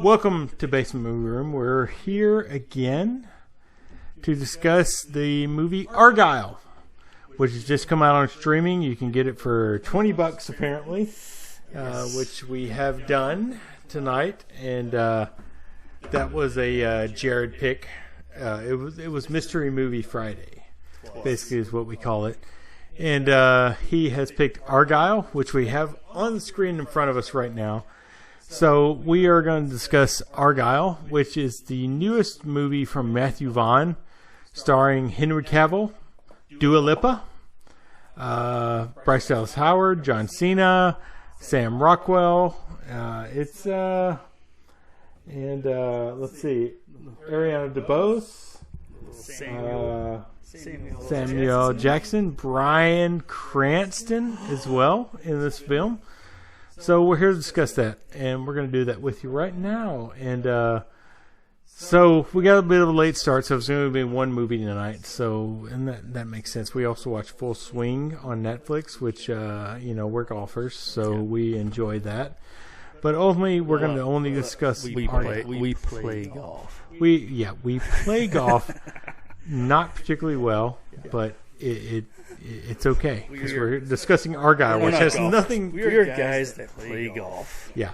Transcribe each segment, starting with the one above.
Welcome to Basement Movie Room. We're here again to discuss the movie Argylle, which has just come out on streaming. You can get it for $20 apparently, which we have done tonight, and that was a Jared pick. It was Mystery Movie Friday, basically is what we call it. And he has picked Argylle, which we have on the screen in front of us right now. So we are going to discuss Argylle, which is the newest movie from Matthew Vaughn, starring Henry Cavill, Dua Lipa, Bryce Dallas Howard, John Cena, Sam Rockwell. Let's see, Ariana DeBose, Samuel Jackson, Bryan Cranston as well in this film. So we're here to discuss that, and we're going to do that with you right now. And so we got a bit of a late start, so it's going to be one movie tonight. So, and that makes sense. We also watched Full Swing on Netflix, which we're golfers, so we enjoy that. But ultimately, we're going to only discuss. We play golf. We play golf, not particularly well, but it's okay because we're discussing Argylle, which has nothing. We're guys that play golf. Yeah,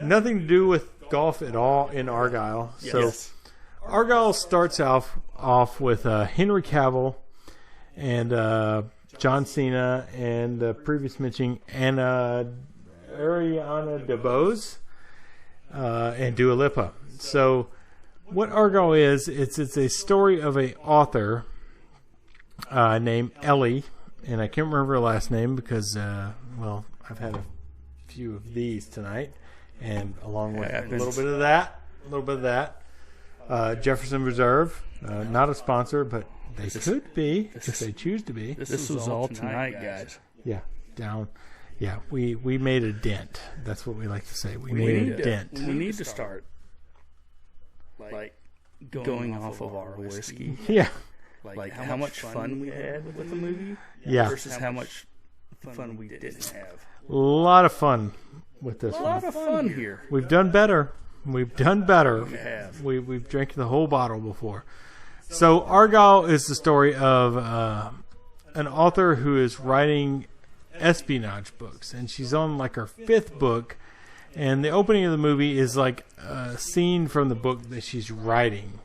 nothing to do with golf at all in Argylle. So Argylle starts off with Henry Cavill and John Cena and previous mentioning Ariana DeBose and Dua Lipa. So what Argylle is, it's a story of an author named Ellie, and I can't remember her last name because, I've had a few of these tonight, and along with a little bit of that. Jefferson Reserve, not a sponsor, but they could be if they choose to be. This was all tonight, guys. Yeah, down. Yeah, we made a dent. That's what we like to say. We made a dent. We need to start going off of our whiskey. Yeah. Like how much fun we had with the movie versus how much fun we didn't have. A lot of fun with this one. A lot of fun here. We've done better. We have. We've drank the whole bottle before. So Argylle is the story of an author who is writing espionage books, and she's on like her 5th book, and the opening of the movie is like a scene from the book that she's writing.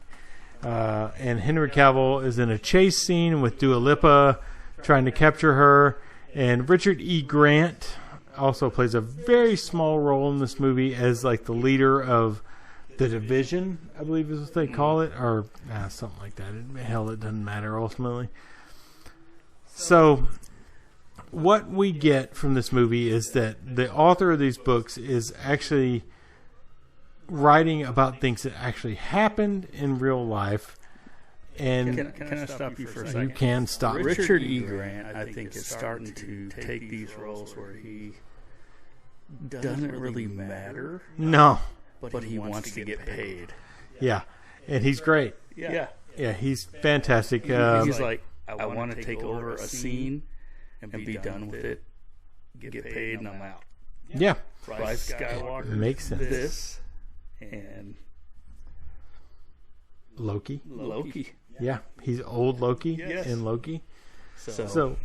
And Henry Cavill is in a chase scene with Dua Lipa trying to capture her, and Richard E. Grant also plays a very small role in this movie as like the leader of the division, I believe is what they call it, or something like that. It doesn't matter ultimately. So what we get from this movie is that the author of these books is actually writing about things that actually happened in real life. And can I stop you for a second? You can stop. Richard E. Grant, I think, is starting to take these roles where he doesn't really matter. No. But he wants to get paid. Yeah. And he's great. Yeah, he's fantastic. He's like, I want to take over a scene and be done with it, get paid, and I'm out. Yeah. Bryce Skywalker makes sense. This and Loki. Yeah, he's old Loki in Loki. So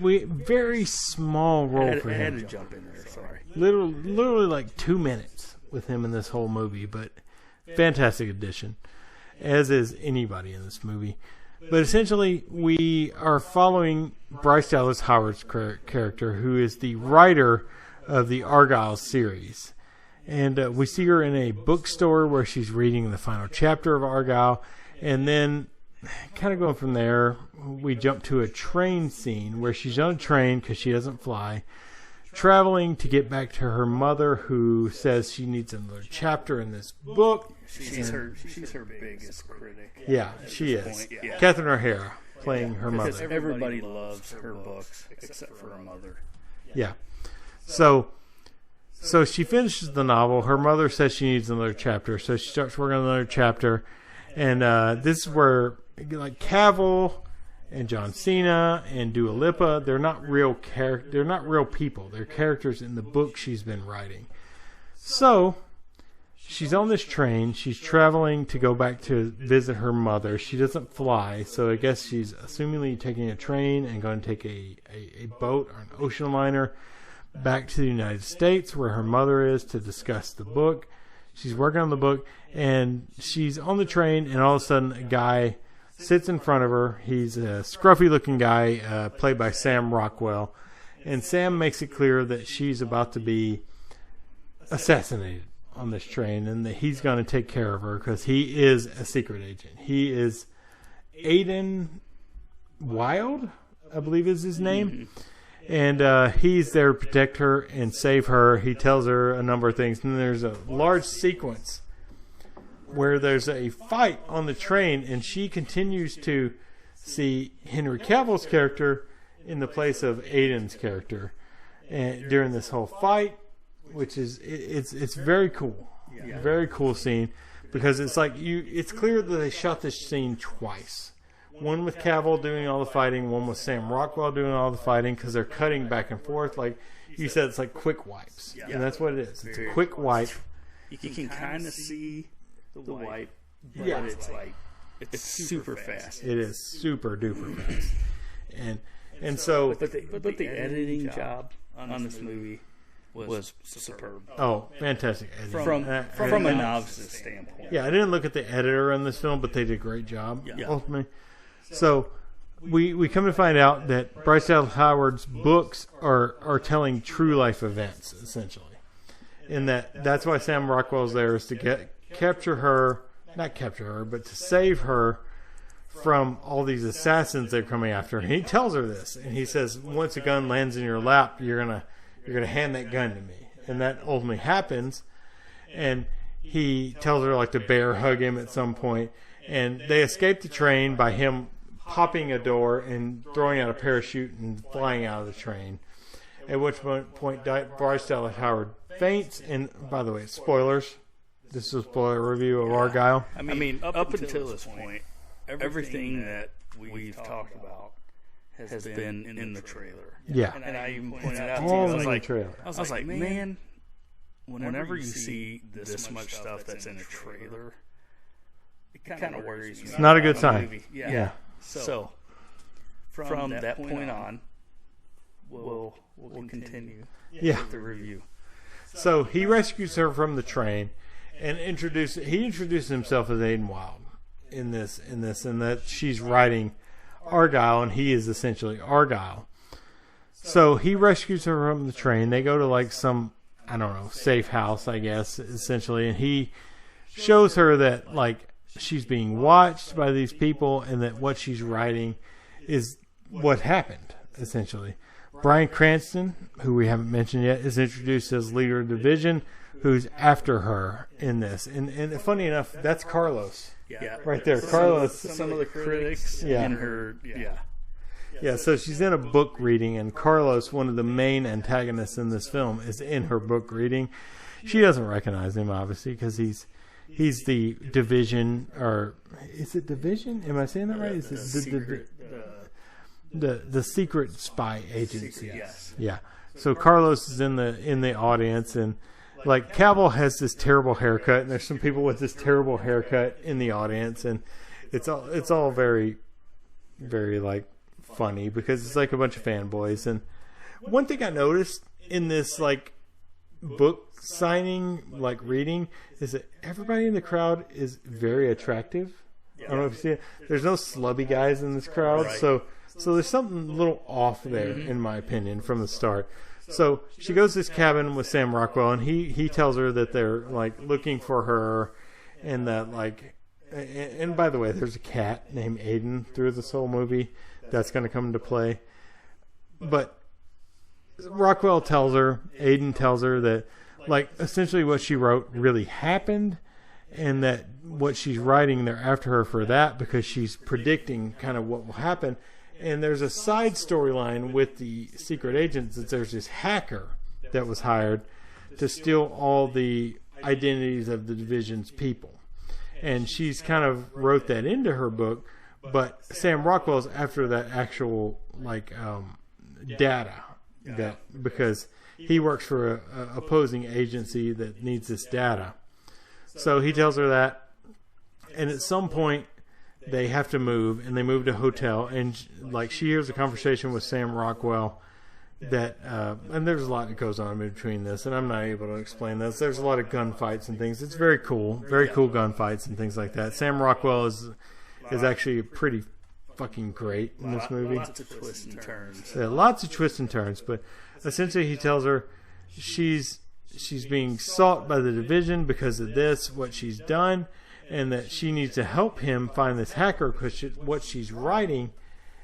we very small role for him. I had to jump in there. Sorry. Literally like 2 minutes with him in this whole movie, but fantastic addition, as is anybody in this movie. But essentially, we are following Bryce Dallas Howard's character, who is the writer of the Argylle series. And we see her in a bookstore where she's reading the final chapter of Argylle. And then, kind of going from there, we jump to a train scene where she's on a train because she doesn't fly, traveling to get back to her mother, who says she needs another chapter in this book. She's her biggest critic. Yeah, she is. Catherine O'Hara playing her mother. Because everybody loves her books except for her mother. Yeah. So she finishes the novel. Her mother says she needs another chapter, so she starts working on another chapter. And this is where, like, Cavill and John Cena and Dua Lipa, they're not real people. They're characters in the book she's been writing. So she's on this train. She's traveling to go back to visit her mother. She doesn't fly, so I guess she's assumingly taking a train and going to take a boat or an ocean liner back to the United States where her mother is to discuss the book. She's working on the book, and she's on the train, and all of a sudden a guy sits in front of her. He's a scruffy-looking guy played by Sam Rockwell, and Sam makes it clear that she's about to be assassinated on this train, and that he's going to take care of her because he is a secret agent. He is Aiden Wild, I believe is his name. And he's there to protect her and save her. He tells her a number of things. And there's a large sequence where there's a fight on the train, and she continues to see Henry Cavill's character in the place of Aiden's character, and during this whole fight, which is it's very cool, very cool scene, because it's like it's clear that they shot this scene twice. One with Cavill doing all the fighting, one with Sam Rockwell doing all the fighting, because they're cutting back and forth. Like you said, it's like quick wipes, and that's what it is. It's a quick wipe. You can kind of see the wipe, but Yeah. it's super fast. It is super duper fast, and so But the editing job on this movie was superb. oh, fantastic editing. From a novice's standpoint. Yeah, I didn't look at the editor on this film, but they did a great job. Yeah. Ultimately, so we come to find out that Bryce Dallas Howard's books are telling true life events, essentially. In that's why Sam Rockwell's there, is to capture her, not capture her, but to save her from all these assassins that are coming after her. And he tells her this, and he says, once a gun lands in your lap, you're gonna hand that gun to me. And that ultimately happens. And he tells her like to bear hug him at some point. And they escape the train by him popping a door and throwing out a parachute and flying out of the train. At which point Bryce Dallas Howard faints. And by the way, spoilers. This is a spoiler review of Argylle. I mean, up until this point, everything that we've talked about has been in the trailer. Yeah. And I even pointed out to All you, in the trailer. I was like, man, whenever you see this much stuff that's in a trailer, it kind of worries me. It's not a good sign. Yeah. So from that point on, we'll continue with the review. So he rescues her from the train and introduces himself as Aiden Wild in this, and that she's writing Argylle, and he is essentially Argylle. So he rescues her from the train. They go to like some, I don't know, safe house, I guess, essentially, and he shows her that like she's being watched by these people, and that what she's writing is what happened, essentially. Bryan Cranston, who we haven't mentioned yet, is introduced as leader of the division, who's after her in this. And funny enough, that's Carlos. Yeah. Right there. Carlos. Some of the critics in her. Yeah, so she's in a book reading, and Carlos, one of the main antagonists in this film, is in her book reading. She doesn't recognize him, obviously, because he's the division, or is it division? Am I saying that right? Is it the secret spy agency? Yes. Yeah. So Carlos is in the audience, and like Cavill has this terrible haircut, and there's some people with this terrible haircut in the audience, and it's all very, very like funny, because it's like a bunch of fanboys. And one thing I noticed in this like book signing, like reading, is that everybody in the crowd is very attractive. I don't know if you see it. There's no slubby guys in this crowd, so there's something a little off there, in my opinion, from the start. So she goes to this cabin with Sam Rockwell, and he tells her that they're like looking for her, and that like, and by the way, there's a cat named Aiden through this whole movie that's going to come into play. But Rockwell tells her, Aiden tells her that like essentially what she wrote really happened, and that what she's writing, they're after her for that because she's predicting kind of what will happen. And there's a side storyline with the secret agents that there's this hacker that was hired to steal all the identities of the division's people. And she's kind of wrote that into her book, but Sam Rockwell's after that actual like data, that because he works for a opposing agency that needs this data. So he tells her that, and at some point they have to move, and they move to a hotel, and like she hears a conversation with Sam Rockwell that, and there's a lot that goes on in between this, and I'm not able to explain this. There's a lot of gunfights and things. It's very cool gunfights and things like that. Sam Rockwell is actually pretty fucking great in this movie. Lots of twists and turns. Yeah, lots of twists and turns, but essentially he tells her she's being sought by the division because of this, what she's done, and that she needs to help him find this hacker because what she's writing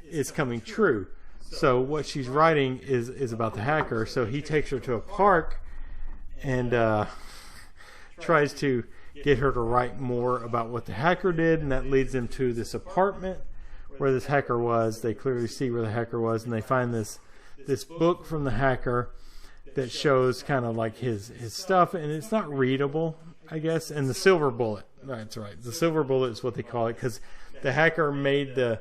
is coming true. So what she's writing is about the hacker. So he takes her to a park and tries to get her to write more about what the hacker did, and that leads them to this apartment where this hacker was. They clearly see where the hacker was, and they find this book from the hacker that shows kind of like his stuff, and it's not readable, I guess. And the silver bullet, that's right, the silver bullet is what they call it, because the hacker made the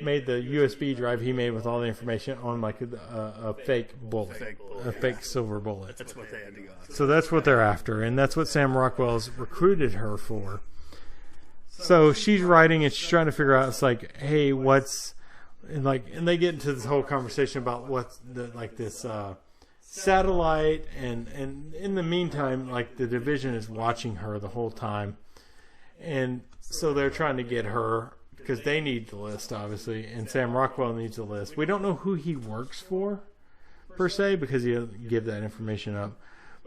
USB drive he made with all the information on like a fake bullet, a fake silver bullet. That's what they had to go after. So that's what they're after, and that's what Sam Rockwell's recruited her for. So she's writing, and she's trying to figure out, it's like, hey, and they get into this whole conversation about what's this satellite, and in the meantime, like, the division is watching her the whole time, and so they're trying to get her because they need the list, obviously, and Sam Rockwell needs the list. We don't know who he works for per se because he doesn't give that information up,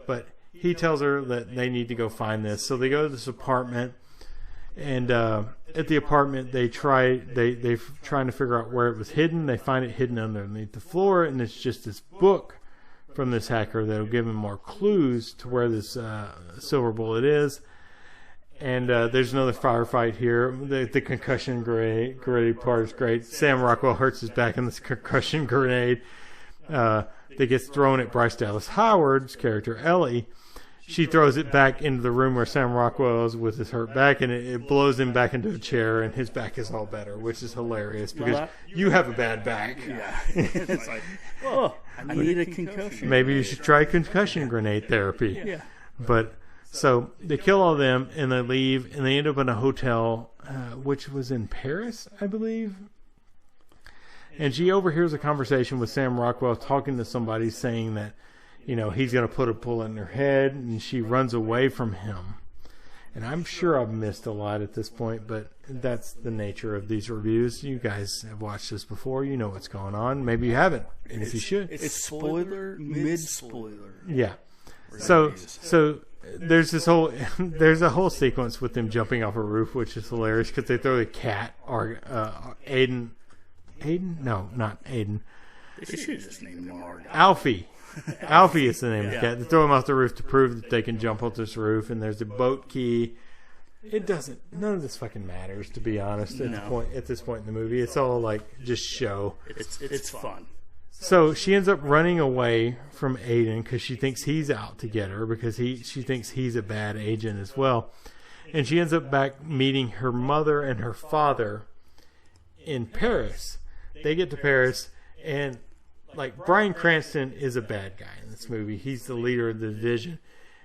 but he tells her that they need to go find this. So they go to this apartment, and at the apartment they're trying to figure out where it was hidden. They find it hidden underneath the floor, and it's just this book from this hacker that will give them more clues to where this silver bullet is. And there's another firefight here. The concussion grenade part is great. Sam Rockwell hurts his back in this concussion grenade that gets thrown at Bryce Dallas Howard's character, Ellie. She throws it back into the room where Sam Rockwell is with his hurt back, and it blows him back into a chair, and his back is all better, which is hilarious because you have a bad back. Yeah. It's like, oh, I need a concussion. Maybe you should try concussion grenade therapy. Yeah. But so they kill all of them, and they leave, and they end up in a hotel, which was in Paris, I believe. And she overhears a conversation with Sam Rockwell talking to somebody, saying that, he's going to put a bullet in her head, and she runs away from him. And I'm sure I've missed a lot at this point, but that's the nature of these reviews. You guys have watched this before. You know what's going on. Maybe you haven't, and if you should. It's spoiler, mid-spoiler. Yeah. So there's there's a whole sequence with them jumping off a roof, which is hilarious because they throw the cat, Aiden? No, not Aiden. They should just name him Argylle. Alfie. Alfie is the name of the cat. They throw him off the roof to prove that they can jump off this roof, and there's a boat key. None of this fucking matters, to be honest, at this point in the movie. It's all like just show. It's fun. So she ends up running away from Aiden because she thinks he's out to get her because she thinks he's a bad agent as well. And she ends up back meeting her mother and her father in Paris. They get to Paris, and Bryan Cranston is a bad guy in this movie. He's the leader of the division.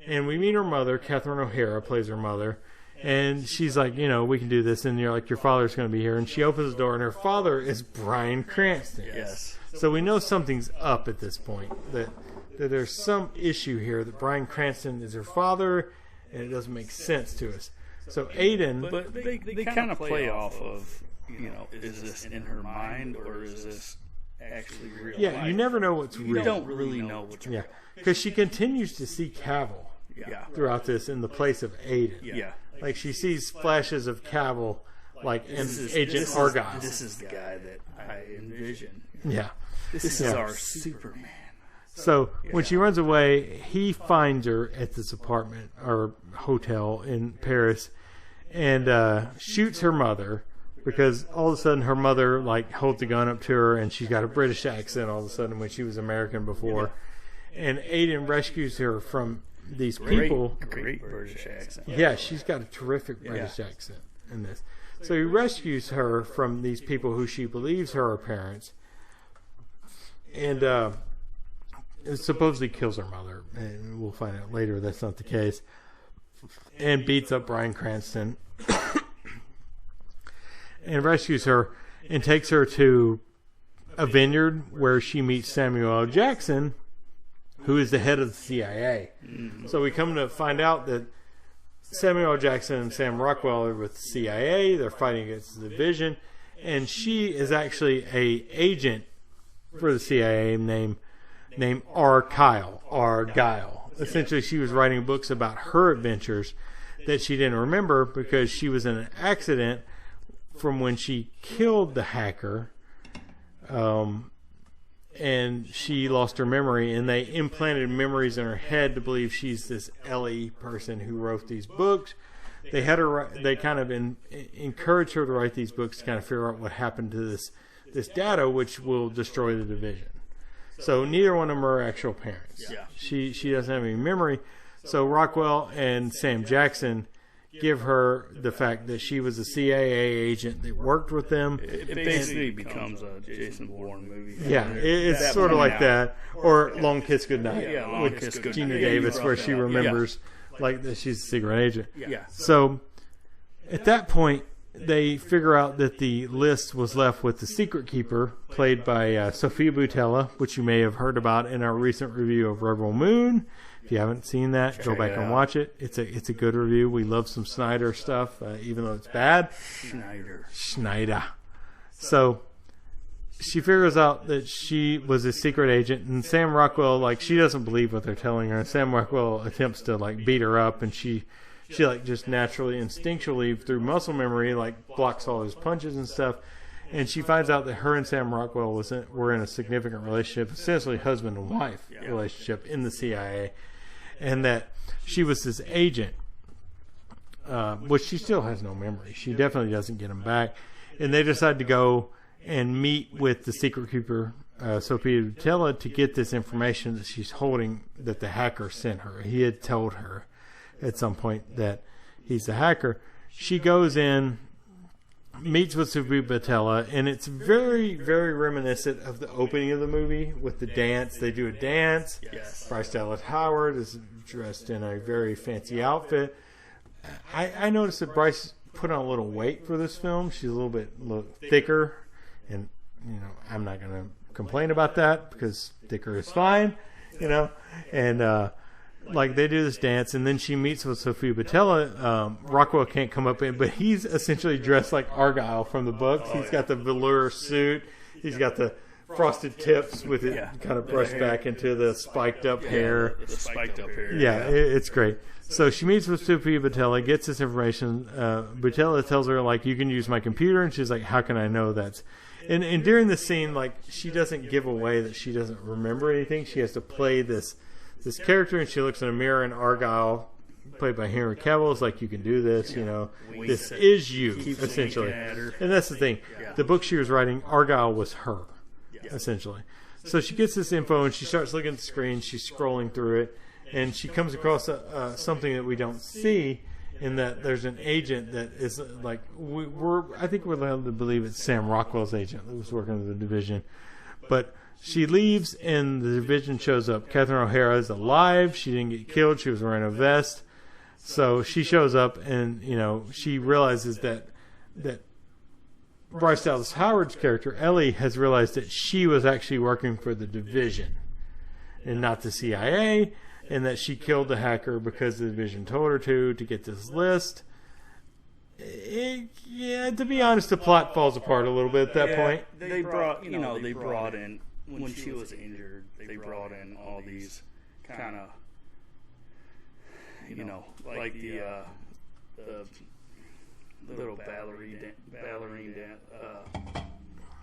And we meet her mother, Catherine O'Hara plays her mother. And she's like, we can do this. And you're like, your father's going to be here. And she opens the door, and her father is Bryan Cranston. Yes. So we know something's up at this point. That there's some issue here that Bryan Cranston is her father, and it doesn't make sense to us. So Aiden... But they kind of play off of, is this in her mind, or is this actually real life? You never know what's real. You don't really know what's real. Yeah, because she continues to see Cavill throughout this in the place of Aiden. Yeah. Like, she sees flashes of Cavill, in Agent Argylle. This is the guy that I envision. Yeah. This is our Superman. So when she runs away, he finds her at this apartment or hotel in Paris and shoots her mother because all of a sudden her mother holds a gun up to her, and she's got a British accent all of a sudden when she was American before. And Aiden rescues her from these people. Great British accent. Yeah, she's got a terrific British accent in this. So he rescues her from these people who she believes are her parents, and supposedly kills her mother. And we'll find out later that's not the case. and beats up Bryan Cranston and rescues her and takes her to a vineyard where she meets Samuel L. Jackson, who is the head of the CIA. So we come to find out that Samuel L. Jackson and Sam Rockwell are with the CIA. They're fighting against the division, and she is actually a agent for the CIA named Argylle. Essentially, she was writing books about her adventures that she didn't remember because she was in an accident from when she killed the hacker, and she lost her memory, and they implanted memories in her head to believe she's this Ellie person who wrote these books. They had her. They kind of encouraged her to write these books to kind of figure out what happened to this data, which will destroy the division. So neither one of them are actual parents. Yeah. She doesn't have any memory. So Rockwell and Sam Jackson give her the fact that she was a CIA agent that worked with them. It basically becomes a Jason Bourne movie. Yeah, it's sort of like that. Or Long Kiss Goodnight with Gina Davis, where she remembers like that she's a secret agent. Yeah. So at that point, they figure out that the list was left with the secret keeper, played by Sophia Boutella, which you may have heard about in our recent review of Rebel Moon. If you haven't seen that, go back and watch it. It's a good review. We love some Snyder stuff, even though it's bad. Schneider. So she figures out that she was a secret agent, and Sam Rockwell, like, she doesn't believe what they're telling her. And Sam Rockwell attempts to like beat her up, and she like just naturally, instinctually, through muscle memory, like blocks all his punches and stuff. And she finds out that her and Sam Rockwell were in a significant relationship, essentially husband and wife relationship in the CIA, and that she was this agent, which she still has no memory. She definitely doesn't get him back. And they decide to go and meet with the secret keeper, Sophia Boutella, to get this information that she's holding that the hacker sent her. He had told her at some point that he's the hacker. She goes in, meets with Sophia Boutella, and it's very, very reminiscent of the opening of the movie with the dance. They do a dance. Yes. Bryce Dallas Howard is dressed in a very fancy outfit. I noticed that Bryce put on a little weight for this film. She's a little bit thicker, and I'm not going to complain about that because thicker is fine, and like they do this dance, and then she meets with Sophia Boutella. Rockwell can't come up in, but he's essentially dressed like Argylle from the books. He's got the velour suit. He's got the frosted tips with it kind of brushed back into the spiked up hair. The spiked up hair. Yeah, it's great. So she meets with Sophia Boutella, gets this information. Boutella tells her, like, you can use my computer, and she's like, how can I know that's... And during the scene, like, she doesn't give away that she doesn't remember anything. She has to play this character, and she looks in a mirror, and Argylle, played by Henry Cavill, is like, you can do this, this is you, essentially. And that's the thing. The book she was writing, Argylle was her, essentially. So she gets this info, and she starts looking at the screen, she's scrolling through it, and she comes across something that we don't see, in that there's an agent that is like, I think we're allowed to believe it's Sam Rockwell's agent that was working with the division. But she leaves, and the division shows up. Catherine O'Hara is alive. She didn't get killed. She was wearing a vest. So she shows up, and she realizes that Bryce Dallas Howard's character Ellie has realized that she was actually working for the division and not the CIA, and that she killed the hacker because the division told her to get this list. To be honest, the plot falls apart a little bit at that point. They brought in, when she was injured, they brought in all these kind of, like the little ballerine,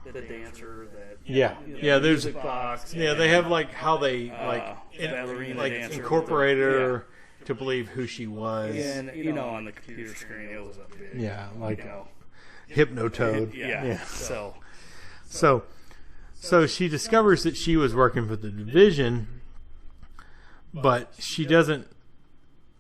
the dancer that there's music box. They have like how they incorporated her to believe who she was. And on the computer screen it was a big Hypnotoad. So she discovers that she was working for the division, but she doesn't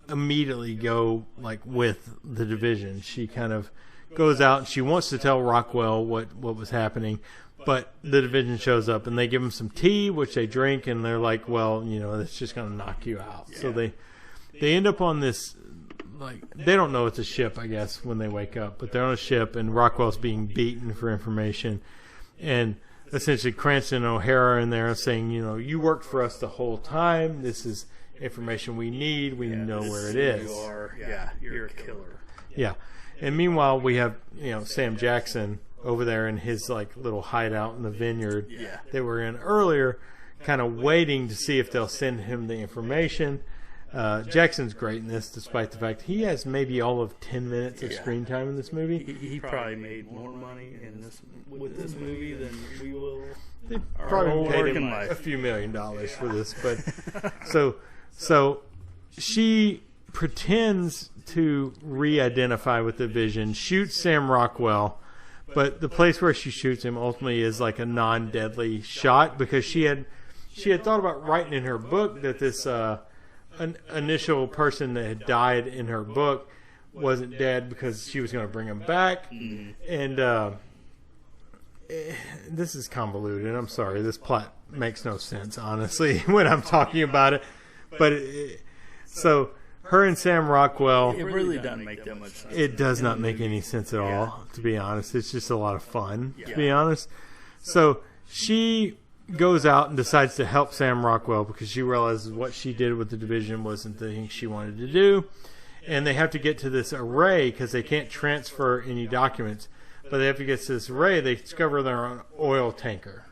immediately go like with the division. She kind of goes out, and she wants to tell Rockwell what was happening, but the division shows up, and they give them some tea, which they drink, and they're like, well, it's just going to knock you out. So they end up on this like they don't know it's a ship, I guess, when they wake up, but they're on a ship and Rockwell's being beaten for information, and essentially Cranston and O'Hara are in there saying, you know, you worked for us the whole time. This is information we need. We know where it is. You're a killer. Yeah, and meanwhile we have, you know, Sam Jackson over there in his like little hideout in the vineyard that we're in earlier, kind of waiting to see if they'll send him the information. Jackson's great in this, despite the fact he has maybe all of 10 minutes of screen time in this movie. He probably made more money with this movie than we will. They probably paid him a few $1 million for this, but so she pretends to re-identify with the Vision, shoots Sam Rockwell, but the place where she shoots him ultimately is like a non-deadly shot, because she had thought about writing in her book that this an initial person that had died in her book wasn't dead because she was going to bring him back. And this is convoluted. I'm sorry. This plot makes no sense, honestly, when I'm talking about it. But so her and Sam Rockwell... It really doesn't make that much sense. It does not make any sense at all, to be honest. It's just a lot of fun, to be honest. So she goes out and decides to help Sam Rockwell because she realizes what she did with the Division wasn't the thing she wanted to do. And they have to get to this array because they can't transfer any documents. But they have to get to this array. They discover they're on an oil tanker.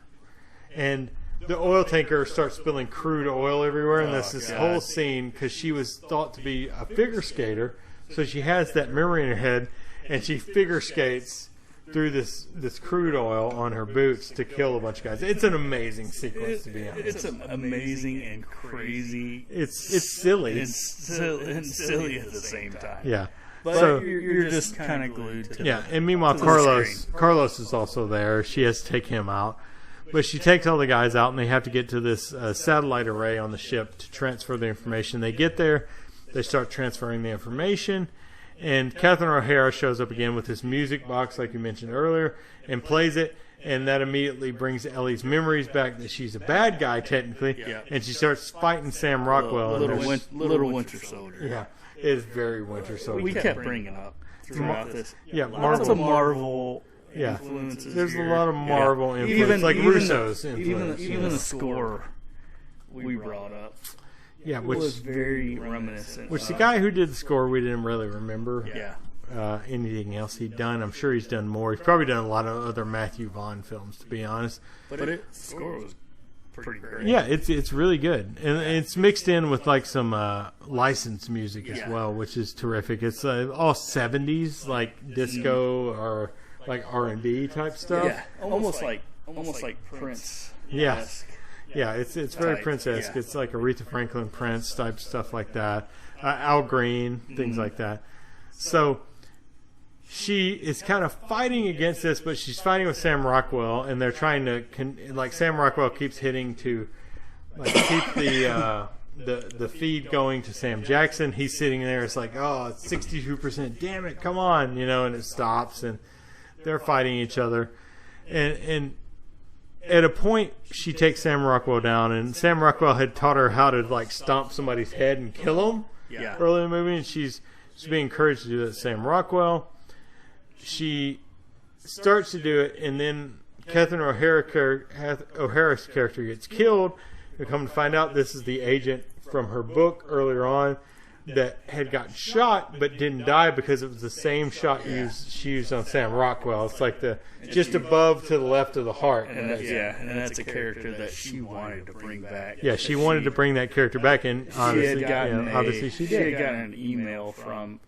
And the oil tanker starts spilling crude oil everywhere. And there's this whole scene because she was thought to be a figure skater. So she has that memory in her head. And she figure skates through this crude oil on her boots to kill a bunch of guys. It's an amazing sequence, to be honest. It's amazing and crazy. It's silly. And silly at the same time. Yeah. But so you're just kind of glued to and meanwhile Carlos is also there. She has to take him out. But she takes all the guys out, and they have to get to this satellite array on the ship to transfer the information. They get there. They start transferring the information. And Catherine O'Hara shows up again with this music box, like you mentioned earlier, and plays it. And that immediately brings Ellie's memories back that she's a bad guy, technically. Yeah. And she starts fighting Sam Rockwell. Little Winter Soldier. Yeah, it is very Winter Soldier. We kept bringing up throughout this. Yeah, lots of Marvel influences. There's here. a lot of Marvel influence, like Russo's influence. Even the score we brought up. Yeah, which was very reminiscent. Which the guy who did the score, we didn't really remember anything else he'd done. I'm sure he's done more. He's probably done a lot of other Matthew Vaughn films, to be honest. But the score was pretty great. Yeah, it's really good. And it's mixed in with like some licensed music as well, which is terrific. It's all 70s, like disco or like R&B type stuff. Yeah, almost like Prince. Yeah. Yeah, it's very Prince-esque. Yeah. It's like Aretha Franklin, Prince type stuff like that. Al Green, things like that. So she is kind of fighting against this, but she's fighting with Sam Rockwell, and they're trying to Sam Rockwell keeps hitting to keep the feed going to Sam Jackson. He's sitting there. It's like, oh, it's 62%. Damn it, come on, and it stops, and they're fighting each other, and at a point, she takes Sam Rockwell down, and Sam Rockwell had taught her how to stomp somebody's head and kill them early in the movie, and she's being encouraged to do that. Sam Rockwell, she starts to do it, and then Catherine O'Hara's character gets killed. We come to find out this is the agent from her book earlier on that had gotten shot but didn't die because it was the same shot she used on Sam Rockwell. It's like just above to the left of the heart. And that's a character that she wanted to bring back. Yeah, she wanted to bring that character back, and honestly, obviously she did. She had gotten an email from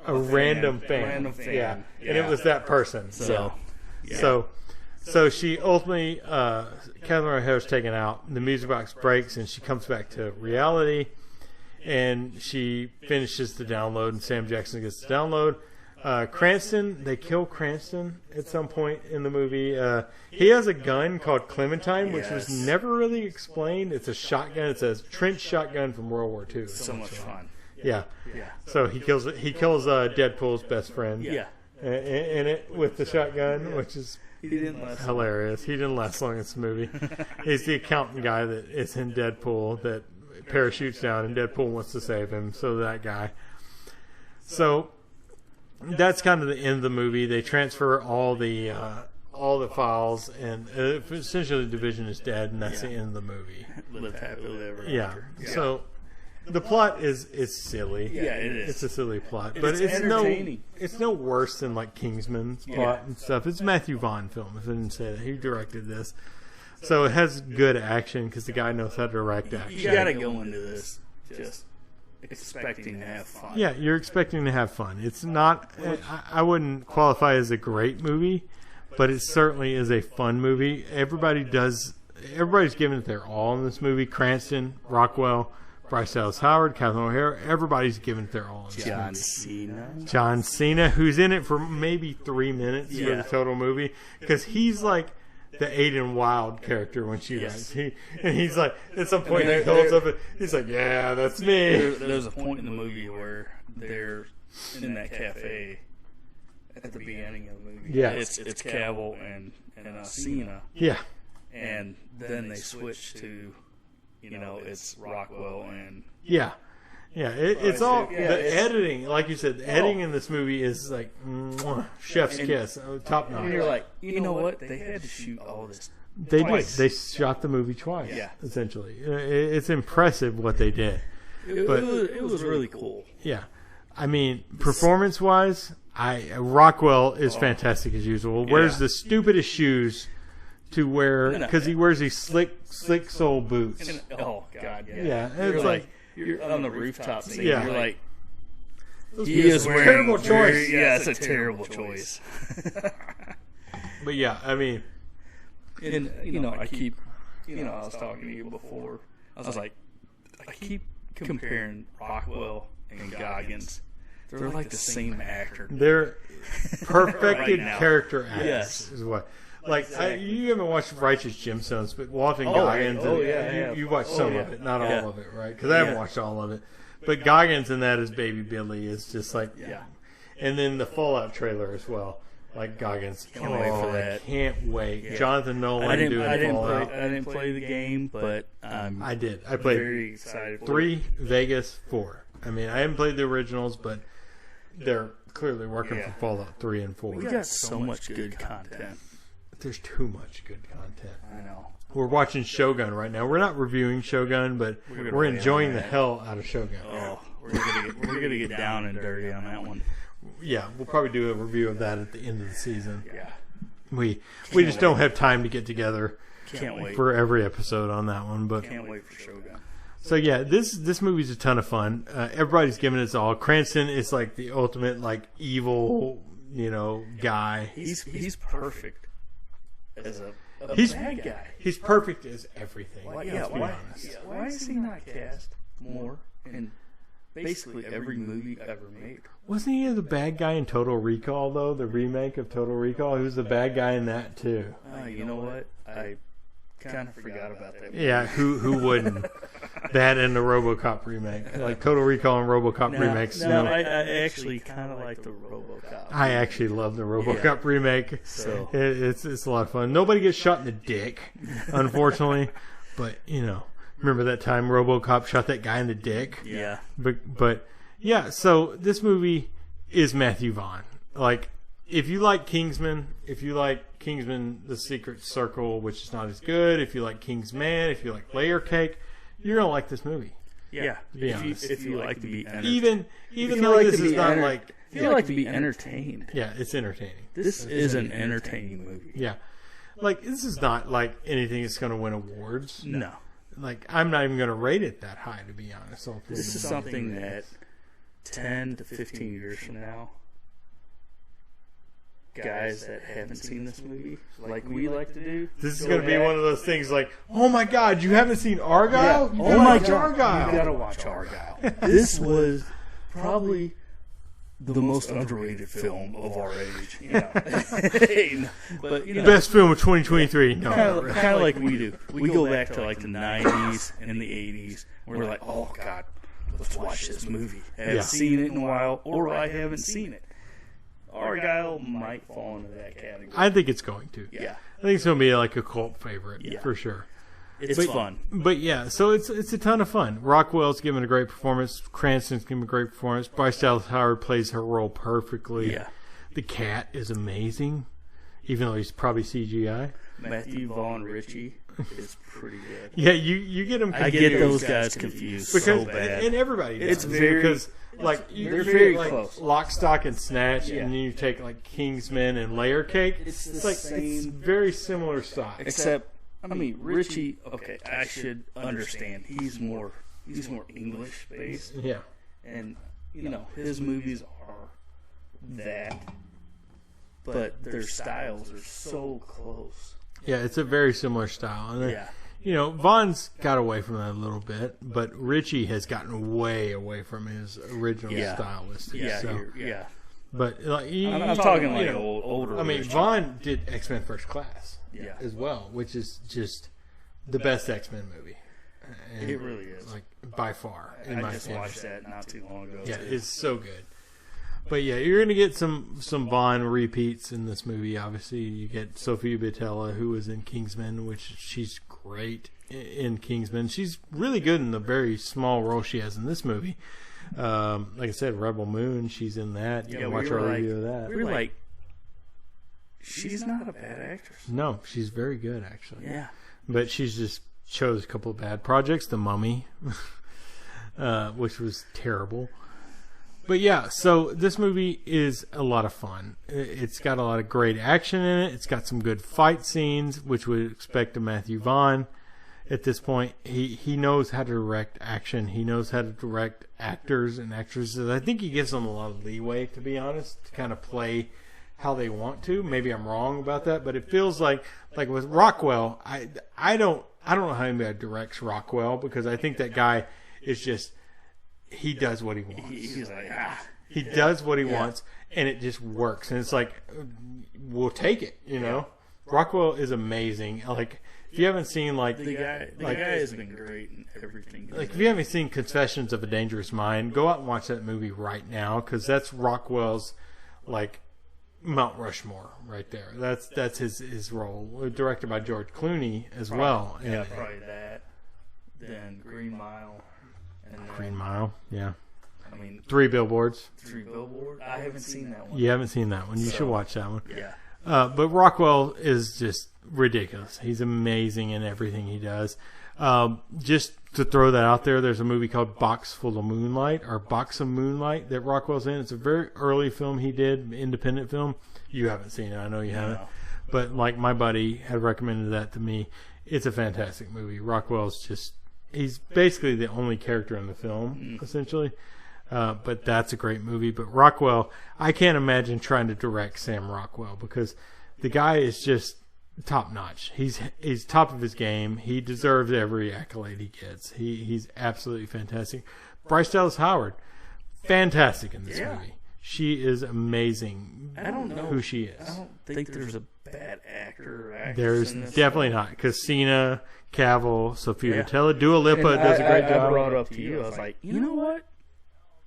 a random fan. Yeah, and it was that person. So she ultimately, Catherine O'Hara's taken out. The music box breaks, and she comes back to reality. And she finishes the download, and Sam Jackson gets the download. Cranston, they kill Cranston at some point in the movie. He has a gun called Clementine, which was never really explained. It's a shotgun. It's a trench shotgun from World War II. So much fun. Yeah. So he kills Deadpool's best friend. Yeah. In it with the shotgun, which is hilarious. He didn't last long in this movie. He's the accountant guy that is in Deadpool that parachutes down, and Deadpool wants to save him. So that guy. So that's kind of the end of the movie. They transfer all the files, and essentially the division is dead, and that's the end of the movie. Live happily ever after. Yeah. So the plot is silly. Yeah, it is. It's a silly plot, And but it's it's entertaining. no worse than like Kingsman's plot and stuff. It's a Matthew Vaughn film. If I didn't say that, he directed this, so it has good action because the guy knows how to direct action. You got to go into this just expecting to have fun. Yeah, you're expecting to have fun. It's not. I wouldn't qualify as a great movie, but it certainly is a fun movie. Everybody's giving it their all in this movie. Cranston, Rockwell, Bryce Dallas Howard, Catherine O'Hara. Everybody's giving it their all. In this movie. John Cena, who's in it for maybe 3 minutes for the total movie, because he's like the Aiden Wild character when she writes. He's like, at some point he holds up, he's like, yeah, that's me. There's a point in the movie where they're in that cafe at the beginning of the movie. Yeah. It's Cavill and Cena. Yeah. And then they switch to, it's Rockwell and... Yeah. Yeah, it's all... the editing, like you said, the editing in this movie is like, chef's kiss, top notch. And you're like, you know what? They had to shoot all this They twice. did. They shot the movie twice, Yeah. essentially. It's impressive what they did. It was really cool. Yeah. I mean, performance-wise, Rockwell is fantastic as usual. Wears the stupidest shoes to wear, because he wears these slick sole boots. Oh, God, yeah. Yeah, You're like, you're on the rooftop scene. Yeah. You're like, He is wearing terrible choice. Yeah, it's a terrible choice. But yeah, I mean, and I keep, I was talking to you before. I was like, I keep comparing Rockwell and Goggins. They're like the same actor. they're perfected Right now. character actors. Yes. Is what. Like you haven't watched Righteous Gemstones, but Walton Goggins. You watched some of it, not all of it, right? Because I haven't watched all of it. But Goggins in that as Baby Billy is just like, and then the Fallout trailer as well. Like Goggins, Can't wait for that. Can't wait. Jonathan Nolan I doing Fallout. didn't play the game, but I did. I played very excited for 3, Vegas, 4. I mean, I haven't played the originals, but they're clearly working for Fallout 3 and 4. We got so much good content. There's too much good content. I know. We're watching Shogun right now. We're not reviewing Shogun, but we're enjoying the hell out of Shogun. Oh, we're gonna get down and dirty on that one. Yeah, we'll probably do a review of that at the end of the season. Yeah. We just don't have time to get together Can't wait. for every episode on that one. But Can't wait for Shogun. so yeah, this movie's a ton of fun. Everybody's giving it all. Cranston is like the ultimate like evil, guy. He's perfect as a bad guy. He's perfect as everything. Why is he not cast more in basically every movie ever made? Wasn't he the bad guy in Total Recall though? The remake of Total Recall. He was the bad guy in that too. You know what? I kind of forgot about that. Yeah, who wouldn't? That and the RoboCop remake, like Total Recall and RoboCop remakes. No, I actually kind of like the RoboCop. I actually love the RoboCop remake. So It's a lot of fun. Nobody gets shot in the dick, unfortunately, but remember that time RoboCop shot that guy in the dick? yeah, But yeah, so this movie is Matthew Vaughn. Like, if you like Kingsman, The Secret Circle, which is not as good, if you like Kingsman, if you like Layer Cake, you're gonna like this movie. yeah. be honest. If you like to be entertained, Even though this is not like, if you like to be entertained, yeah, it's entertaining. this is an entertaining movie. Yeah, like this is not like anything that's gonna win awards. No, Like I'm not even gonna rate it that high, to be honest. this is something that 10 to 15 years from now, guys that haven't seen this movie, like we like to do, This is going to be one of those things like, oh my God, you haven't seen Argylle? You oh my watch God, Argylle. you gotta watch Argylle. This was probably the most underrated film of our age. But Best film of 2023. No. kind of like we do. We go back to like the 90s and the 80s. We're like, oh God, let's watch this movie. I haven't seen it in a while, or I haven't seen it. Argylle might fall into that category. I think it's going to. Yeah. I think it's going to be like a cult favorite for sure. It's fun. But yeah, so it's a ton of fun. Rockwell's giving a great performance. Cranston's giving a great performance. Bryce Dallas Howard plays her role perfectly. Yeah. The cat is amazing, even though he's probably CGI. Matthew Vaughn Ritchie is pretty good. Yeah, you get them confused. I get those guys confused because, so bad. And everybody does. It's very... Because, like, they're very like close. Lock, Stock, and Snatch, and then you take, like, Kingsman and Layer Cake. It's like same... It's very similar style. Except, I mean, Ritchie, okay, I should understand. He's more English-based. Yeah. And, you know, his movies are that. But their styles are so close. Yeah, it's a very similar style. And Yeah. You know, Vaughn's got away from that a little bit, but Ritchie has gotten way away from his original stylistic. Yeah, so. yeah. But like, I'm talking like older. I mean, Ritchie. Vaughn did X-Men First Class, Yeah. as well, which is just the best X-Men movie. And, It really is. like, by far. In I my just opinion. watched that not too long ago. Yeah, too. it's so good. But yeah, you're gonna get some Vaughn repeats in this movie. Obviously, you get Sophia Boutella, who was in Kingsman, which she's great in Kingsman. She's really good in the very small role she has in this movie. Like I said, Rebel Moon, she's in that. You can watch our review of that. We were like, she's not a bad actress. No, she's very good actually. Yeah. But she's just chose a couple of bad projects. The Mummy, which was terrible. But yeah, so this movie is a lot of fun. It's got a lot of great action in it. It's got some good fight scenes, which we'd expect of Matthew Vaughn. At this point, he knows how to direct action. He knows how to direct actors and actresses. I think he gives them a lot of leeway, to be honest, to kind of play how they want to. Maybe I'm wrong about that, but it feels like with Rockwell, I don't know how anybody directs Rockwell, because I think that guy is just, he does what he wants. He's like, He does what he wants, and it just works. And it's like, we'll take it, you know? Rockwell is amazing. Like, if you haven't seen, like... the guy has been great in everything. Like, if you haven't seen Confessions of a Dangerous Mind, go out and watch that movie right now, because that's Rockwell's, like, Mount Rushmore right there. That's his role. Directed by George Clooney as well. Yeah, probably that. Then Green Mile. And Green Mile, yeah. I mean, Three Billboards. Three Billboards. I haven't seen that one. You haven't seen that one. You should watch that one. Yeah. But Rockwell is just ridiculous. He's amazing in everything he does. Just to throw that out there, there's a movie called Box of Moonlight that Rockwell's in. It's a very early film he did, independent film. You haven't seen it. I know you haven't. But like, my buddy had recommended that to me. It's a fantastic movie. Rockwell's just, he's basically the only character in the film, essentially. But that's a great movie. But Rockwell, I can't imagine trying to direct Sam Rockwell, because the guy is just top notch. He's top of his game. He deserves every accolade he gets. He's absolutely fantastic. Bryce Dallas Howard, fantastic in this movie. She is amazing. I don't know who she is. I don't think there's a bad actor or actress There's in this definitely not, because Cena, Cavill, Sophia Boutella, Dua Lipa does a great job. I brought it up to you. I was like, you know what?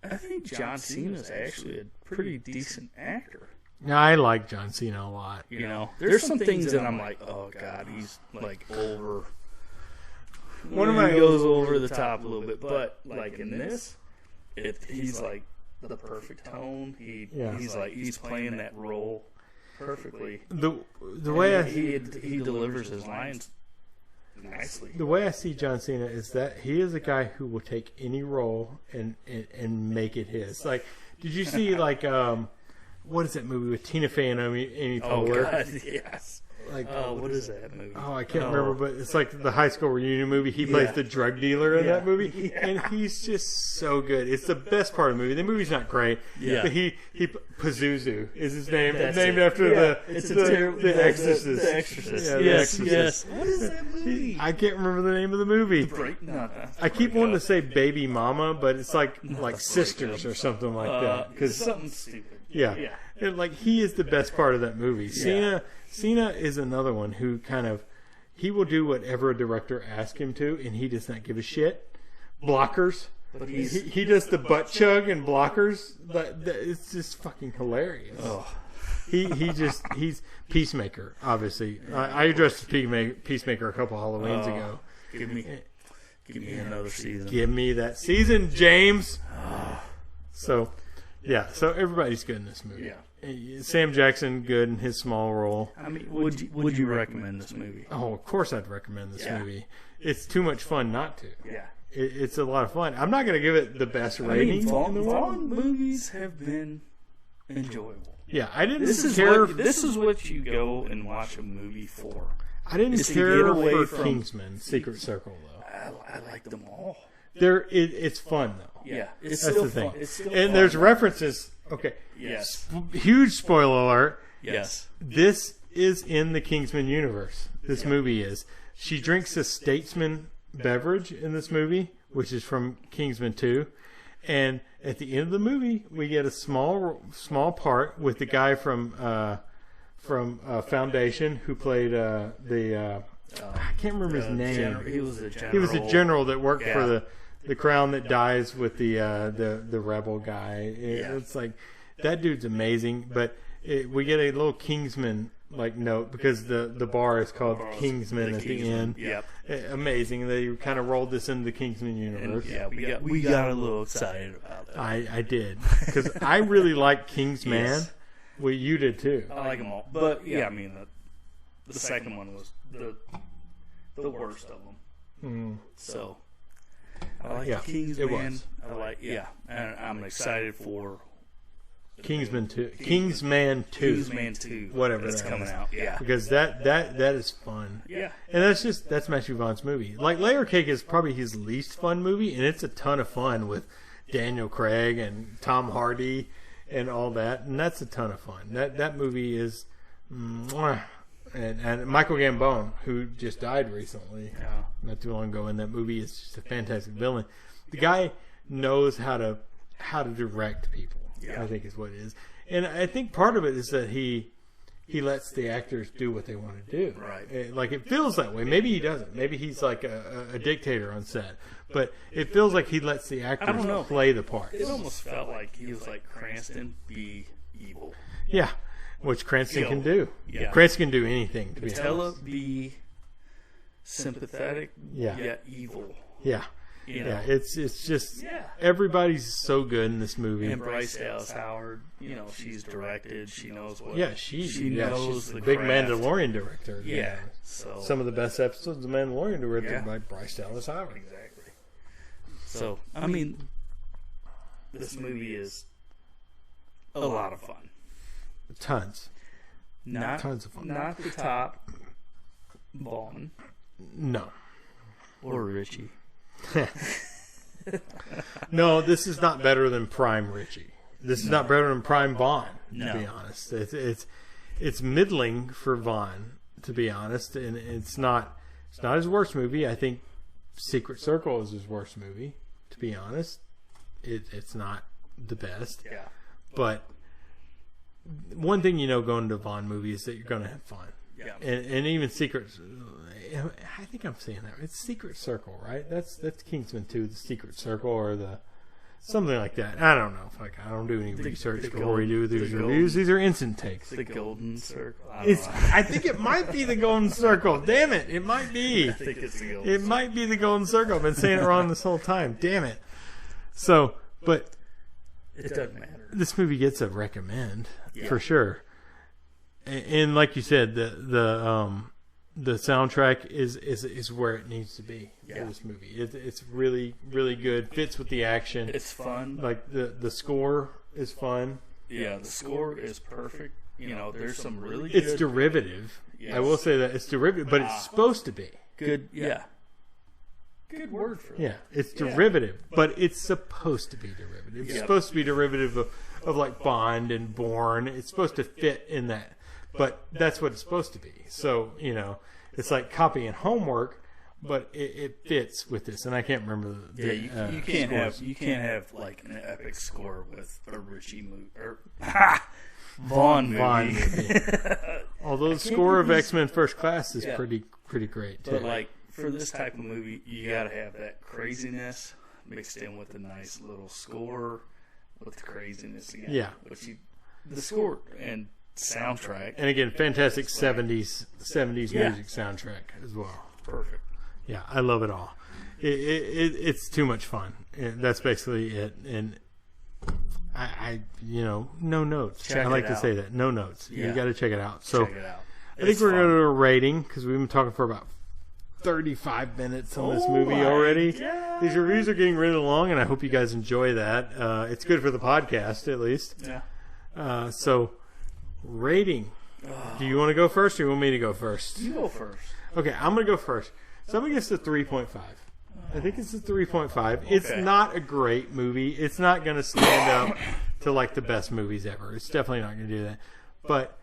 I think John Cena's actually a pretty decent actor. I like John Cena a lot. You know, there's some things that I'm like, oh god, he's like over. He goes over the top a little bit, but like in this, he's like the perfect tone. He's playing that role perfectly. The way he delivers his lines nicely. The way I see John Cena is that he is a guy who will take any role and make it his. Like, did you see what is that movie with Tina Fey and Amy Poehler? Oh god, yes. Like, what is that movie? Oh, I can't remember, but it's like the high school reunion movie. He plays the drug dealer in that movie, and he's just so good. It's the best part of the movie. The movie's not great, but he Pazuzu is his name, named after the Exorcist. The Exorcist. Yeah, yes. What is that movie? I can't remember the name of the movie. I keep wanting to say Baby Mama, but it's like Sisters or something like that. Cause something stupid. Yeah. And like, he is the best part of that movie. Cena is another one who he will do whatever a director asks him to, and he does not give a shit. Blockers. But he does the butt chug and blockers. It's just fucking hilarious. Oh. He's Peacemaker, obviously. I addressed Peacemaker a couple Halloweens ago. Give me another season. Give me that season, James. So, yeah. So everybody's good in this movie. Yeah. Sam Jackson good in his small role. I mean, would you recommend this movie? Oh, of course I'd recommend this movie. It's too much fun not to. Yeah. It's a lot of fun. I'm not going to give it the best rating. Vaughn movies have been enjoyable. Yeah, I didn't care. This is what you go and watch a movie for. I didn't care for Kingsman, Secret Circle, though. I like them all. It's fun, though. Yeah, it's That's still the thing. fun. It's still and fun. There's references. Okay. Yes. Huge spoiler alert. Yes. This is in the Kingsman universe. This movie is. She drinks a Statesman beverage in this movie, which is from Kingsman 2. And at the end of the movie, we get a small part with the guy from Foundation who played I can't remember his name. He was a general. He was a general that worked for the Crown that dies with the rebel guy. It's like that dude's amazing. But we get a little Kingsman note because the bar is called Kingsman at the end. Yep. Amazing. They kind of rolled this into the Kingsman universe. And, we got a little excited about that. I did because I really like Kingsman. Yes. Well, you did too. I like them all, but I mean the second one was the worst of them. Mm. So I like Kingsman. And I'm excited for Kingsman 2. Kingsman 2. Whatever that's coming out. Yeah. Because that is fun. Yeah. And that's Matthew Vaughn's movie. Layer Cake is probably his least fun movie, and it's a ton of fun with Daniel Craig and Tom Hardy and all that, and that's a ton of fun. That movie is and Michael Gambon, who just died recently, not too long ago, and that movie is just a fantastic villain. The guy knows how to direct people. I think is what it is, and I think part of it is that he lets the actors do what they want to do. Right. It feels that way. Maybe he doesn't. Maybe he's like a dictator on set, but it feels like he lets the actors play the parts. It almost felt like he was like Cranston be evil. Yeah, which Cranston can do. Yeah. Cranston can do anything. To be Patella honest. be sympathetic yet evil. Yeah. Yeah, it's just everybody's so good in this movie. And Bryce Dallas Howard, she's directed. She knows what. Yeah, she knows she's the the big craft. Mandalorian director. Yeah, so some of the best episodes of Mandalorian directed by Bryce Dallas Howard. Exactly. So I mean, this movie is a lot of fun. Tons of fun. Not the top Vaughn. No. Or Richie. No, this is not better than Prime Richie. This is not better than Prime Vaughn, to be honest. It's middling for Vaughn, to be honest, and it's not his worst movie. I think Secret Circle is his worst movie, to be honest. It's not the best. Yeah. But one thing going to Vaughn movies is that you're going to have fun. Yeah. And even Secret, I think I'm saying that. It's Secret Circle, right? That's Kingsman 2, the Secret Circle, or the something like that. I don't know. I don't do any research before we do these reviews. These are instant takes. The Golden Circle. I think it might be the Golden Circle. Damn it! It might be. I think it's the Golden. It might be the Golden Circle. I've been saying it wrong this whole time. Damn it. So, but it doesn't matter. This movie gets a recommend for sure. And like you said, the soundtrack is where it needs to be for this movie. It's really, really good. Fits with the action. It's fun. Like the score is fun. Yeah, the score is perfect. There's some really good. It's derivative. Yes. I will say that it's derivative, but it's supposed to be. Good. Yeah. Good word for it. Yeah, it's derivative, but it's supposed to be derivative. It's supposed to be derivative of like Bond and Bourne. It's supposed to fit in that. But that's what it's supposed to be. So, it's like copying homework, but it fits with this. And I can't remember you can't have like an epic score with a Richie movie or Vaughn movie. Although the score of X-Men First Class is pretty great too. But like for this type of movie, you got to have that craziness mixed in with a nice little score with the craziness again. Yeah. The score and soundtrack, and again, fantastic 70s music soundtrack as well. Perfect. Yeah, I love it all. It's too much fun. That's basically it. And I no notes. Check I like it to out. say that. No notes. Yeah. You got to check it out. So Check it out. I think It's we're fun. going to do a rating because we've been talking for about 35 minutes on this Oh movie my already. God. These reviews are getting really long, and I hope you guys enjoy that. It's good for the podcast, at least. Yeah. So, rating. Do you want to go first, or you want me to go first? You go first. Okay, I'm going to go first. So I'm going to guess a 3.5. I think it's a 3.5. It's Okay. not a great movie. It's not going to stand up to like the best movies ever. It's definitely not going to do that. But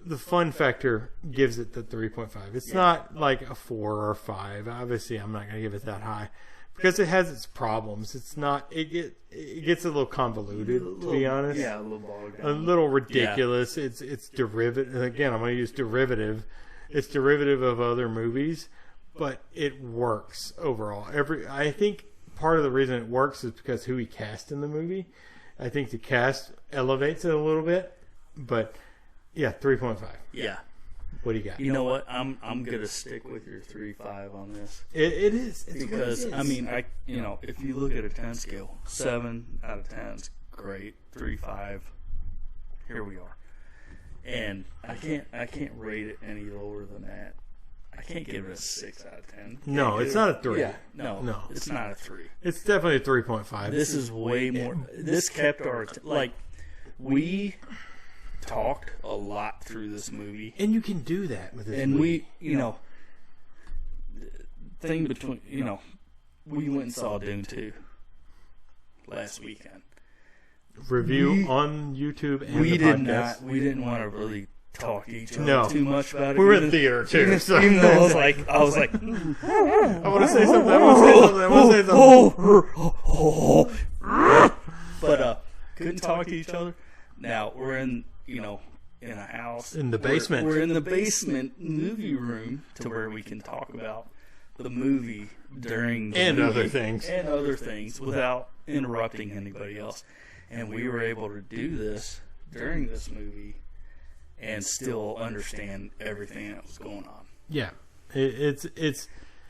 the fun factor gives it the 3.5. It's not like a 4 or a 5. Obviously, I'm not going to give it that high because it has its problems. It's not. It gets a little convoluted, to be honest. Yeah, a little bogged down. A little ridiculous. It's derivative. Again, I'm going to use derivative. It's derivative of other movies, but it works overall. I think part of the reason it works is because who he cast in the movie. I think the cast elevates it a little bit, but yeah, 3.5. Yeah. What do you got? You know what? I'm gonna stick with your 3.5 on this It is. It's because what it is. if you look at a 10 scale, 7 out of 10 is great. 3.5. Here we are, and I can't rate it any lower than that. I can't give it a 6 out of 10. No, it's not a 3. Yeah, no, it's it's not a 3. It's definitely a 3.5. This is way more. This kept our we talked a lot through this movie, and you can do that with this and movie. we went and saw Dune 2 last weekend. Review on YouTube and We the did podcast. not. We didn't want to really talk to each other No. too much about it. We were even- in theater too. So. Even though I was like, I want to say something. I want to say something. but couldn't talk to each other. Now we're in a house In the basement. We're in the basement movie room to where we can talk about the movie during the And movie other things. without interrupting anybody else. And we were able to do this during this movie and still understand everything that was going on. Yeah, it's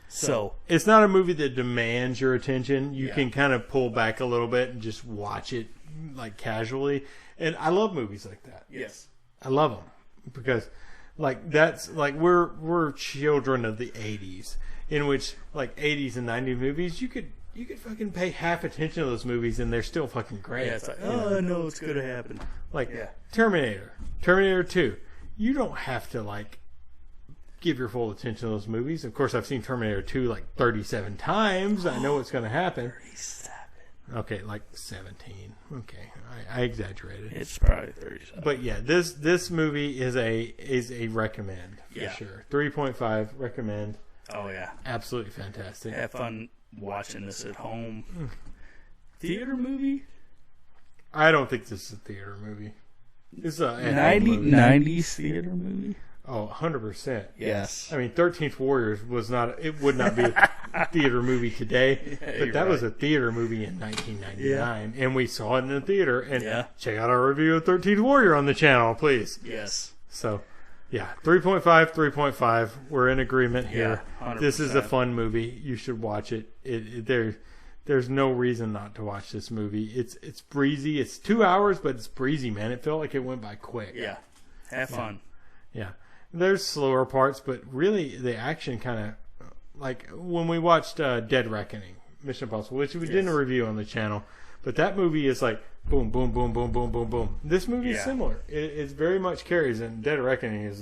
So it's not a movie that demands your attention. You Yeah. can kind of pull back a little bit and just watch it like casually. And I love movies like that. yes, I love them because like that's like we're children of the 80s, in which like 80s and 90s movies you could fucking pay half attention to those movies and they're still fucking great. yeah, it's like, oh, I know it's gonna happen. Like Yeah. Terminator 2. You don't have to like give your full attention to those movies. Of course, I've seen Terminator 2 like 37 times. I know what's going to happen. 37. Okay, like 17. Okay, I exaggerated. It's probably 37. But yeah, this movie is a recommend for Yeah. sure. 3.5 recommend. Oh yeah, Absolutely fantastic. have fun watching this at home. Theater movie? I don't think this is a theater movie. This is a 90s theater movie? Oh, 100%. Yes. I mean, 13th Warriors would not be a theater movie today, but you're that was right. a theater movie in 1999, and we saw it in the theater. And Yeah. check out our review of 13th Warrior on the channel, please. Yes. So, yeah, 3.5. We're in agreement here. Yeah, 100%. This is a fun movie. You should watch it. There's no reason not to watch this movie. It's breezy. It's 2 hours, but it's breezy, man. It felt like it went by quick. Yeah. Have fun. Yeah. There's slower parts, but really the action kind of, like when we watched Dead Reckoning, Mission Impossible, which we didn't review on the channel, but that movie is like boom, boom, boom, boom, boom, boom, boom. This movie is Yeah. similar. It's very much carries, and Dead Reckoning is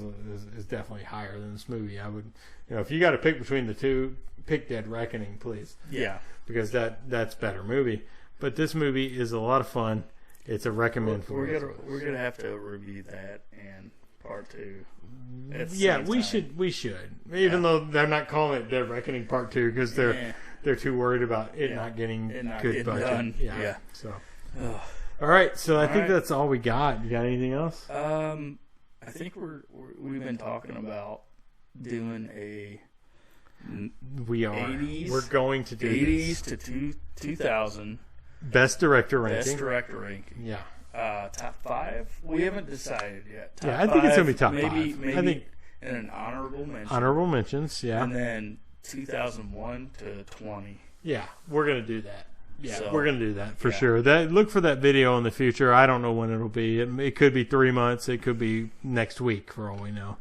definitely higher than this movie. I would, if you got to pick between the two, pick Dead Reckoning, please, Yeah. because that's better movie. But this movie is a lot of fun. It's a recommend for us. We're gonna have to review that and part 2. at the Yeah, same we time. should. Even though they're not calling it Dead Reckoning Part 2 because Yeah. they're too worried about it Yeah. not getting It not good getting budget. done. Yeah. So, Ugh. all right. So I think right. that's all we got. You got anything else? I think we've been talking about doing a We are. 80s, We're going to do 80s this. to 2000 Best director ranking. best director ranking. Yeah. Top 5. We haven't decided yet. Top Yeah, I think it's gonna be top maybe, 5. Maybe I think in an honorable mention. honorable mentions. Yeah. And then 2001 to 20. Yeah, we're gonna do that. Yeah, So, we're gonna do that for sure. Look for that video in the future. I don't know when it'll be. It could be 3 months. It could be next week for all we know.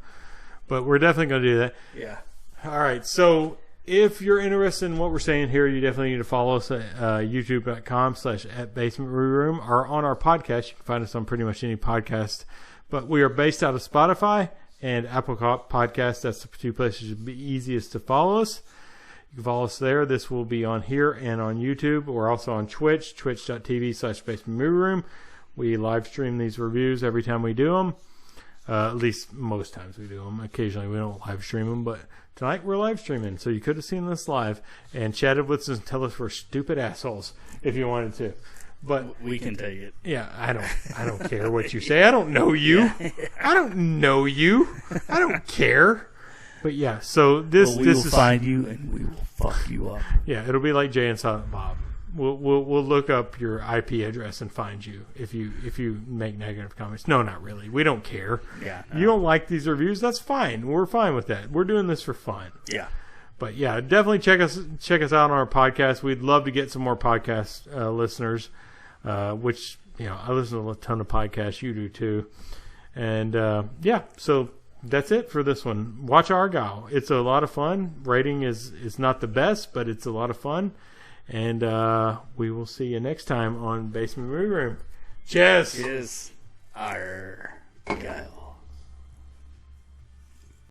But we're definitely gonna do that. Yeah. All right. So if you're interested in what we're saying here, you definitely need to follow us at youtube.com/@basementroom or on our podcast. You can find us on pretty much any podcast. But we are based out of Spotify and Apple Podcasts. That's the two places it'd be easiest to follow us. You can follow us there. This will be on here and on YouTube. We're also on Twitch, twitch.tv/basementmovieroom. We live stream these reviews every time we do them. At least most times we do them. Occasionally we don't live stream them, but tonight we're live streaming. So you could have seen this live and chatted with us and tell us we're stupid assholes if you wanted to. But we can take it. Yeah, I don't care what you say. I don't know you. I don't know you. I don't care. But yeah, so this we will will find you and we will fuck you up. Yeah, it'll be like Jay and Silent Bob. We'll look up your IP address and find you if you make negative comments. No, not really. We don't care. Yeah. You don't like these reviews? That's fine. We're fine with that. We're doing this for fun. Yeah. But yeah, definitely check us out on our podcast. We'd love to get some more podcast listeners. Which I listen to a ton of podcasts. You do too. And yeah, so. That's it for this one. Watch Argylle. It's a lot of fun. Rating is not the best, but it's a lot of fun. And we will see you next time on Basement Movie Room. Cheers. Cheers. Argylle.